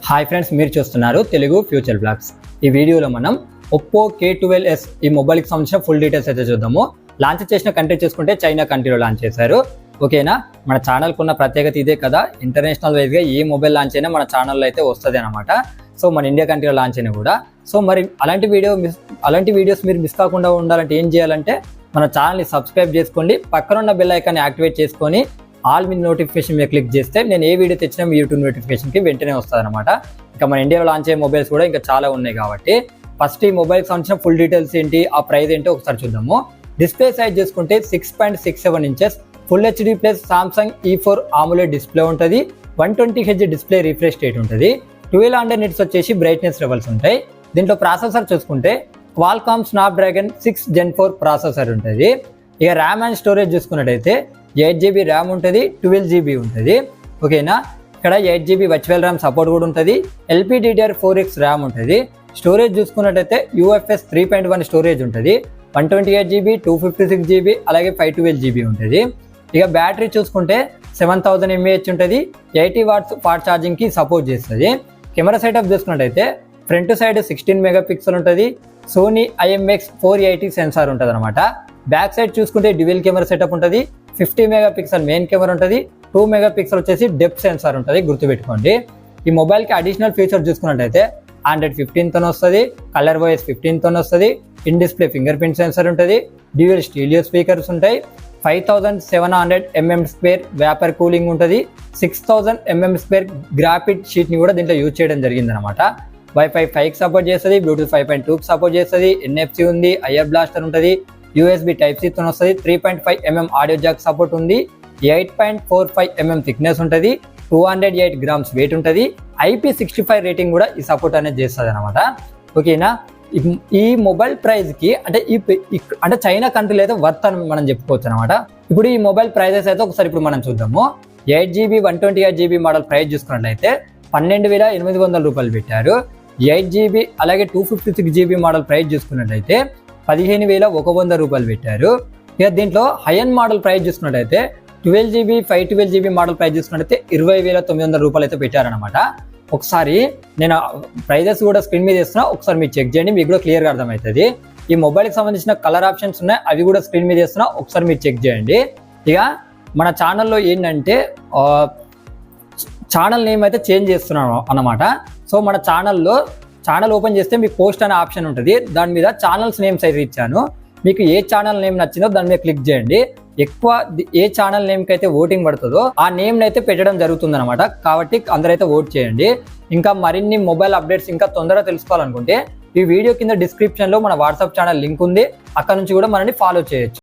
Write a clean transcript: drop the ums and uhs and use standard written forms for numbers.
Hi friends, మీరు చూస్తున్నారు Telugu future blogs. ఈ వీడియోలో మనం ఒప్పో K12s ఈ మొబైల్కి సంబంధించిన ఫుల్ డీటెయిల్స్ అయితే చూద్దాము. లాంచ్ చేసిన కంట్రీ చూసుకుంటే చైనా కంట్రీలో లాంచ్ చేశారు. ఓకేనా, మన ఛానల్కి ఉన్న ప్రత్యేకత ఇదే కదా, ఇంటర్నేషనల్ వైజ్గా ఏ మొబైల్ లాంచ్ అయినా మన ఛానల్లో అయితే వస్తుంది అనమాట. సో మన ఇండియా కంట్రీలో లాంచ్ అయినా కూడా. సో మరి అలాంటి వీడియోస్ మీరు మిస్ కాకుండా ఉండాలంటే ఏం చేయాలంటే మన ఛానల్ని సబ్స్క్రైబ్ చేసుకోండి, పక్కన ఉన్న బెల్ ఐకాన్ని యాక్టివేట్ చేసుకొని ఆల్ మీ నోటిఫికేషన్ మీద క్లిక్ చేస్తే నేను ఏ వీడియో తెచ్చినా మీ యూట్యూబ్ నోటిఫికేషన్కి వెంటనే వస్తుంది అనమాట. ఇంకా మన ఇండియాలో లాంచ్ అయ్యే మొబైల్స్ కూడా ఇంకా చాలా ఉన్నాయి కాబట్టి ఫస్ట్ ఈ మొబైల్కి సంబంధించిన ఫుల్ డీటెయిల్స్ ఏంటి, ఆ ప్రైస్ ఏంటో ఒకసారి చూద్దాము. డిస్ప్లే సైజ్ చూసుకుంటే 6.67 inches full HD plus Samsung E4 AMOLED display ఉంటుంది. 120Hz డిస్ప్లే రిఫ్రెష్ రేట్ ఉంటుంది. 1200 నిట్స్ వచ్చేసి బ్రైట్నెస్ లెవెల్స్ ఉంటాయి. దీంట్లో ప్రాసెసర్ చూసుకుంటే క్వాల్కామ్ స్నాప్డ్రాగన్ 6 Gen 4 ప్రాసెసర్ ఉంటుంది. ఇక ర్యామ్ అండ్ స్టోరేజ్ చూసుకున్నట్టయితే 8GB ర్యామ్ ఉంటుంది, 12GB ఉంటుంది. ఓకేనా, ఇక్కడ 8GB వర్చువల్ ర్యామ్ సపోర్ట్ కూడా ఉంటుంది. LPDDR4X ర్యామ్ ఉంటుంది. స్టోరేజ్ చూసుకున్నట్టయితే UFS 3.1 స్టోరేజ్ ఉంటుంది. 128GB, 256GB అలాగే 512GB ఉంటుంది. ఇక బ్యాటరీ చూసుకుంటే 7000 mAh ఉంటుంది. 80 వాట్స్ ఫాస్ట్ ఛార్జింగ్కి సపోర్ట్ చేస్తుంది. కెమెరా సెటప్ చూసుకున్నట్టయితే ఫ్రంట్ సైడ్ 16 మెగాపిక్సెల్ ఉంటుంది. సోనీ IMX480 సెన్సార్ ఉంటుంది అనమాట. బ్యాక్ సైడ్ చూసుకుంటే డ్యూయల్ కెమెరా సెటప్ ఉంటుంది. 50 మెగాపిక్సెల్ మెయిన్ కెమెరా ఉంటుంది. 2 మెగాపిక్సెల్ వచ్చేసి డెప్త్ సెన్సార్ ఉంటుంది, గుర్తుపెట్టుకోండి. ఈ మొబైల్కి అడిషనల్ ఫీచర్ చూసుకున్నట్టయితే Android 15 వస్తుంది, కలర్ వాయిస్ 15 వస్తుంది, in display finger print sensor ఉంటుంది, డ్యూయల్ స్టీరియో స్పీకర్స్ ఉంటాయి, 5700 mm² వేపర్ కూలింగ్ ఉంటుంది, 6000 mm² గ్రాఫిక్ షీట్ని కూడా దీంట్లో యూజ్ చేయడం జరిగింది అనమాట. వైఫై 5కి సపోర్ట్ చేస్తుంది, బ్లూటూత్ 5.2కి సపోర్ట్ చేస్తుంది, NFC ఉంది, ఐఆర్ బ్లాస్టర్ ఉంటుంది, USB Type-C తో వస్తుంది, 3.5 mm ఆడియో జాక్ సపోర్ట్ ఉంది, 8.45 mm థిక్నెస్ ఉంటుంది, 208 grams వెయిట్ ఉంటుంది, IP65 రేటింగ్ కూడా ఈ సపోర్ట్ అనేది చేస్తుంది అనమాట. ఓకేనా, ఈ మొబైల్ ప్రైస్కి అంటే చైనా కంట్రీలో అయితే వర్త్ అని మనం చెప్పుకోవచ్చు అనమాట. ఇప్పుడు ఈ మొబైల్ ప్రైజెస్ అయితే ఒకసారి ఇప్పుడు మనం చూద్దాము. 8GB 128GB మోడల్ ప్రైస్ చూసుకున్నట్లయితే 12,800 రూపాయలు పెట్టారు. 8GB అలాగే 256GB మోడల్ ప్రైస్ చూసుకున్నట్లయితే 15,100 రూపాయలు పెట్టారు. ఇక దీంట్లో హై ఎండ్ మోడల్ ప్రైస్ చూసుకున్నట్టయితే 12GB 512GB మోడల్ ప్రైస్ చూసుకున్నట్టయితే 20,900 రూపాయలు అయితే పెట్టారనమాట. ఒకసారి నేను ప్రైజెస్ కూడా స్క్రీన్ మీద చేస్తున్నా, ఒకసారి మీరు చెక్ చేయండి, మీకు కూడా క్లియర్గా అర్థమవుతుంది. ఈ మొబైల్కి సంబంధించిన కలర్ ఆప్షన్స్ ఉన్నాయి, అవి కూడా స్క్రీన్ మీద చేస్తున్నా, ఒకసారి మీరు చెక్ చేయండి. ఇక మన ఛానల్లో ఏంటంటే ఛానల్ నేమ్ అయితే చేంజ్ చేస్తున్నాను అన్నమాట. సో మన ఛానల్ ఓపెన్ చేస్తే మీకు పోస్ట్ అనే ఆప్షన్ ఉంటుంది, దాని మీద ఛానల్స్ నేమ్స్ అయితే ఇచ్చాను. మీకు ఏ ఛానల్ నేమ్ నచ్చిందో దాని మీద క్లిక్ చేయండి. ఎక్కువ ఏ ఛానల్ నేమ్కి అయితే ఓటింగ్ పడుతుందో ఆ నేమ్ని అయితే పెట్టడం జరుగుతుంది అనమాట. కాబట్టి అందరైతే ఓట్ చేయండి. ఇంకా మరిన్ని మొబైల్ అప్డేట్స్ ఇంకా తొందరగా తెలుసుకోవాలనుకుంటే ఈ వీడియో కింద డిస్క్రిప్షన్లో మన వాట్సాప్ ఛానల్ లింక్ ఉంది, అక్కడ నుంచి కూడా మనల్ని ఫాలో చేయొచ్చు.